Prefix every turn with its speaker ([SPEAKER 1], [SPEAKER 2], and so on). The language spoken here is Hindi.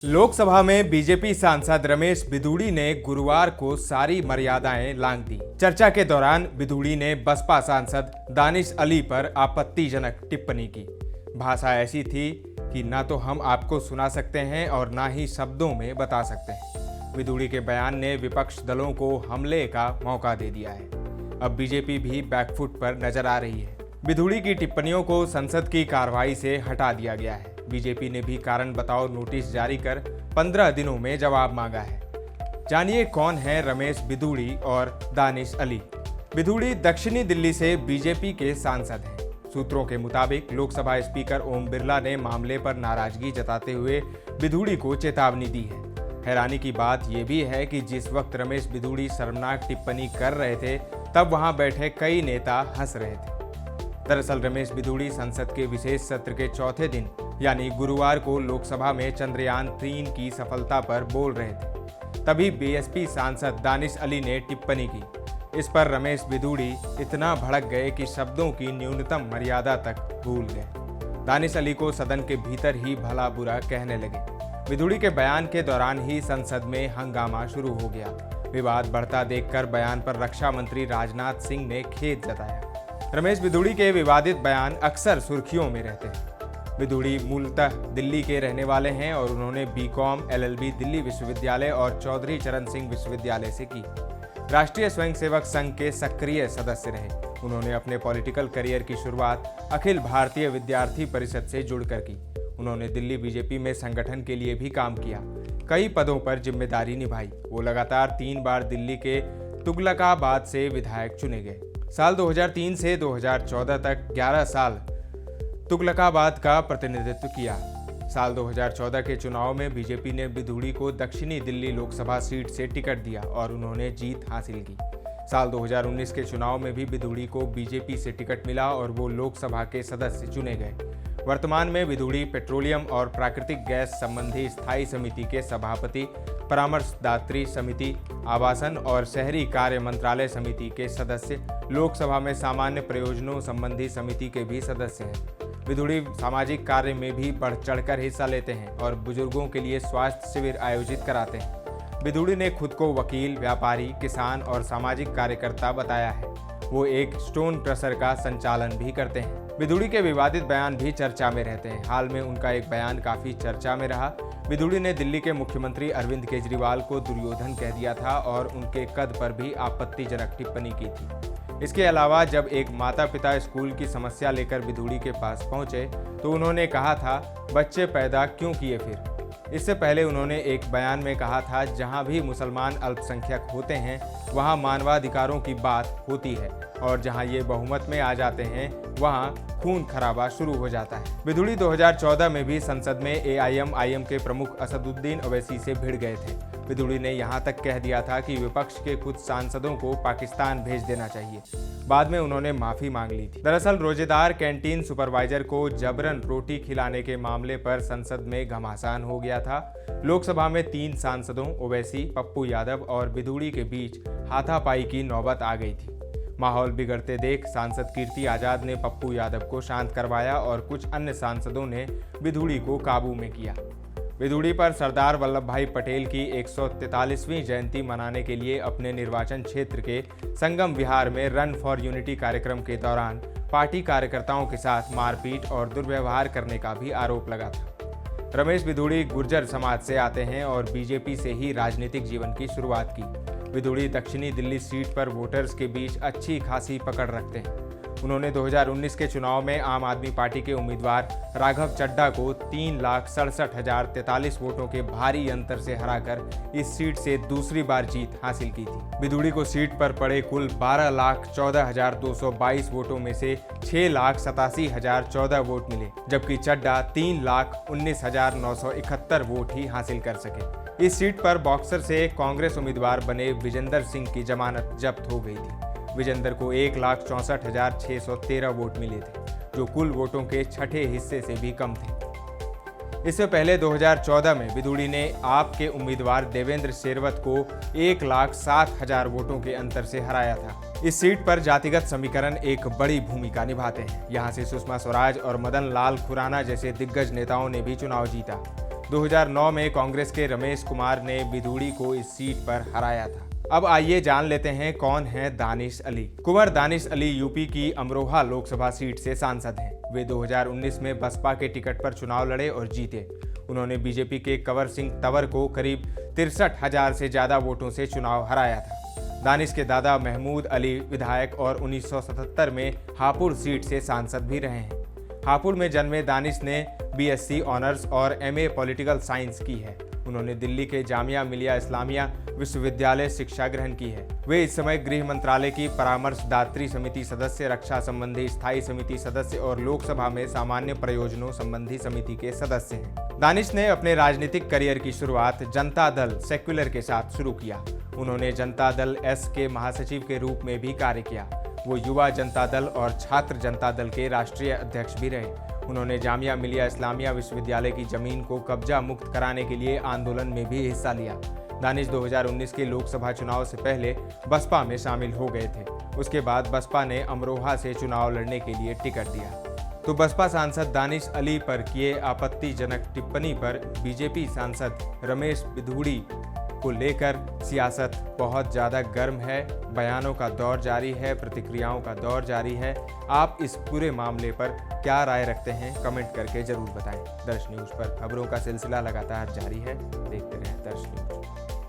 [SPEAKER 1] लोकसभा में बीजेपी सांसद रमेश बिधूड़ी ने गुरुवार को सारी मर्यादाएं लांघ दी। चर्चा के दौरान बिधूड़ी ने बसपा सांसद दानिश अली पर आपत्तिजनक टिप्पणी की। भाषा ऐसी थी कि ना तो हम आपको सुना सकते हैं और ना ही शब्दों में बता सकते हैं। बिधूड़ी के बयान ने विपक्ष दलों को हमले का मौका दे दिया है। अब बीजेपी भी बैकफुट पर नजर आ रही है। बिधूड़ी की टिप्पणियों को संसद की कार्रवाई से हटा दिया गया है। बीजेपी ने भी कारण बताओ नोटिस जारी कर 15 दिनों में जवाब मांगा है। जानिए कौन है रमेश बिधूड़ी और दानिश अली। बिधूड़ी दक्षिणी दिल्ली से बीजेपी के सांसद हैं। सूत्रों के मुताबिक लोकसभा स्पीकर ओम बिरला ने मामले पर नाराजगी जताते हुए बिधूड़ी को चेतावनी दी है। हैरानी की बात यह भी है कि जिस वक्त रमेश बिधूड़ी शर्मनाक टिप्पणी कर रहे थे, तब वहां बैठे कई नेता हंस रहे थे। दरअसल रमेश बिधूड़ी संसद के विशेष सत्र के चौथे दिन यानी गुरुवार को लोकसभा में चंद्रयान 3 की सफलता पर बोल रहे थे। तभी बीएसपी सांसद दानिश अली ने टिप्पणी की। इस पर रमेश बिधूड़ी इतना भड़क गए कि शब्दों की न्यूनतम मर्यादा तक भूल गए। दानिश अली को सदन के भीतर ही भला बुरा कहने लगे। बिधूड़ी के बयान के दौरान ही संसद में हंगामा शुरू हो गया। विवाद बढ़ता देखकर बयान पर रक्षा मंत्री राजनाथ सिंह ने खेद जताया। रमेश बिधूड़ी के विवादित बयान अक्सर सुर्खियों में रहते हैं। बिधूड़ी मूलतः दिल्ली के रहने वाले हैं और उन्होंने बीकॉम एलएलबी दिल्ली विश्वविद्यालय और चौधरी चरण सिंह विश्वविद्यालय से की। राष्ट्रीय स्वयंसेवक संघ के सक्रिय सदस्य रहे। उन्होंने अपने पॉलिटिकल करियर की शुरुआत अखिल भारतीय विद्यार्थी परिषद से जुड़कर की। उन्होंने दिल्ली बीजेपी में संगठन के लिए भी काम किया, कई पदों पर जिम्मेदारी निभाई। वो लगातार 3 बार दिल्ली के तुगलकाबाद से विधायक चुने गए। साल 2003 से 2014 तक 11 साल तुगलकाबाद का प्रतिनिधित्व किया। साल 2014 के चुनाव में बीजेपी ने बिधूड़ी को दक्षिणी दिल्ली लोकसभा सीट से टिकट दिया और उन्होंने जीत हासिल की। साल 2019 के चुनाव में भी बिधूड़ी को बीजेपी से टिकट मिला और वो लोकसभा के सदस्य चुने गए। वर्तमान में बिधूड़ी पेट्रोलियम और प्राकृतिक गैस संबंधी स्थायी समिति के सभापति, परामर्शदात्री समिति, आवासन और शहरी कार्य मंत्रालय समिति के सदस्य, लोकसभा में सामान्य प्रयोजनों संबंधी समिति के भी सदस्य हैं। बिधूड़ी सामाजिक कार्य में भी बढ़ चढ़कर हिस्सा लेते हैं और बुजुर्गों के लिए स्वास्थ्य शिविर आयोजित कराते हैं। बिधूड़ी ने खुद को वकील, व्यापारी, किसान और सामाजिक कार्यकर्ता बताया है। वो एक स्टोन क्रशर का संचालन भी करते हैं। बिधूड़ी के विवादित बयान भी चर्चा में रहते हैं। हाल में उनका एक बयान काफी चर्चा में रहा। बिधूड़ी ने दिल्ली के मुख्यमंत्री अरविंद केजरीवाल को दुर्योधन कह दिया था और उनके कद पर भी आपत्तिजनक टिप्पणी की थी। इसके अलावा जब एक माता पिता स्कूल की समस्या लेकर बिधूड़ी के पास पहुंचे तो उन्होंने कहा था, बच्चे पैदा क्यों किए फिर। इससे पहले उन्होंने एक बयान में कहा था, जहां भी मुसलमान अल्पसंख्यक होते हैं वहां मानवाधिकारों की बात होती है और जहां ये बहुमत में आ जाते हैं वहां खून खराबा शुरू हो जाता है। बिधूड़ी 2014 में भी संसद में एआईएमआईएम के प्रमुख असदुद्दीन ओवैसी से भिड़ गए थे। बिधूड़ी ने यहां तक कह दिया था कि विपक्ष के कुछ सांसदों को पाकिस्तान भेज देना चाहिए। बाद में उन्होंने माफी मांग ली थी। दरअसल रोजेदार कैंटीन सुपरवाइजर को जबरन रोटी खिलाने के मामले पर संसद में घमासान हो गया था। लोकसभा में 3 सांसदों ओवैसी, पप्पू यादव और बिधूड़ी के बीच हाथापाई की नौबत आ गई थी। माहौल बिगड़ते देख सांसद कीर्ति आजाद ने पप्पू यादव को शांत करवाया और कुछ अन्य सांसदों ने बिधूड़ी को काबू में किया। बिधूड़ी पर सरदार वल्लभ भाई पटेल की 143वीं जयंती मनाने के लिए अपने निर्वाचन क्षेत्र के संगम विहार में रन फॉर यूनिटी कार्यक्रम के दौरान पार्टी कार्यकर्ताओं के साथ मारपीट और दुर्व्यवहार करने का भी आरोप लगा था। रमेश बिधूड़ी गुर्जर समाज से आते हैं और बीजेपी से ही राजनीतिक जीवन की शुरुआत की। बिधूड़ी दक्षिणी दिल्ली सीट पर वोटर्स के बीच अच्छी खासी पकड़ रखते हैं। उन्होंने 2019 के चुनाव में आम आदमी पार्टी के उम्मीदवार राघव चड्ढा को 3,67,043 वोटों के भारी अंतर से हराकर इस सीट से दूसरी बार जीत हासिल की थी। बिधूड़ी को सीट पर पड़े कुल 12,14,222 वोटों में से 6,87,014 वोट मिले, जबकि चड्ढा 3,19,971 वोट ही हासिल कर सके। इस सीट पर बॉक्सर से कांग्रेस उम्मीदवार बने विजेंदर सिंह की जमानत जब्त हो गई थी। विजेंदर को 1,64,613 वोट मिले थे, जो कुल वोटों के छठे हिस्से से भी कम थे। इससे पहले 2014 में बिधूड़ी ने आप के उम्मीदवार देवेंद्र शेरवत को 1,07,000 वोटों के अंतर से हराया था। इस सीट पर जातिगत समीकरण एक बड़ी भूमिका निभाते हैं। यहाँ से सुषमा स्वराज और मदन लाल खुराना जैसे दिग्गज नेताओं ने भी चुनाव जीता। 2009 में कांग्रेस के रमेश कुमार ने बिधूड़ी को इस सीट पर हराया था। अब आइए जान लेते हैं कौन है दानिश अली। कुंवर दानिश अली यूपी की अमरोहा लोकसभा सीट से सांसद हैं। वे 2019 में बसपा के टिकट पर चुनाव लड़े और जीते। उन्होंने बीजेपी के कंवर सिंह तंवर को करीब 63,000 से ज्यादा वोटों से चुनाव हराया था। दानिश के दादा महमूद अली विधायक और 1977 में हापुड़ सीट से सांसद भी रहे हैं। हापुड़ में जन्मे दानिश ने बीएससी ऑनर्स और एमए पॉलिटिकल साइंस की है। उन्होंने दिल्ली के जामिया मिलिया इस्लामिया विश्वविद्यालय शिक्षा ग्रहण की है। वे इस समय गृह मंत्रालय की परामर्शदात्री समिति सदस्य, रक्षा संबंधी स्थायी समिति सदस्य और लोकसभा में सामान्य प्रयोजनों संबंधी समिति के सदस्य हैं। दानिश ने अपने राजनीतिक करियर की शुरुआत जनता दल सेक्युलर के साथ शुरू किया। उन्होंने जनता दल एस के महासचिव के रूप में भी कार्य किया। वो युवा जनता दल और छात्र जनता दल के राष्ट्रीय अध्यक्ष भी रहे। उन्होंने जामिया मिलिया इस्लामिया विश्वविद्यालय की जमीन को कब्जा मुक्त कराने के लिए आंदोलन में भी हिस्सा लिया। दानिश 2019 के लोकसभा चुनाव से पहले बसपा में शामिल हो गए थे। उसके बाद बसपा ने अमरोहा से चुनाव लड़ने के लिए टिकट दिया। तो बसपा सांसद दानिश अली पर किए आपत्तिजनक टिप्पणी पर बीजेपी सांसद रमेश बिधूड़ी को लेकर सियासत बहुत ज़्यादा गर्म है। बयानों का दौर जारी है, प्रतिक्रियाओं का दौर जारी है। आप इस पूरे मामले पर क्या राय रखते हैं, कमेंट करके जरूर बताएं। दर्श न्यूज़ पर खबरों का सिलसिला लगातार जारी है। देखते रहें दर्श न्यूज़।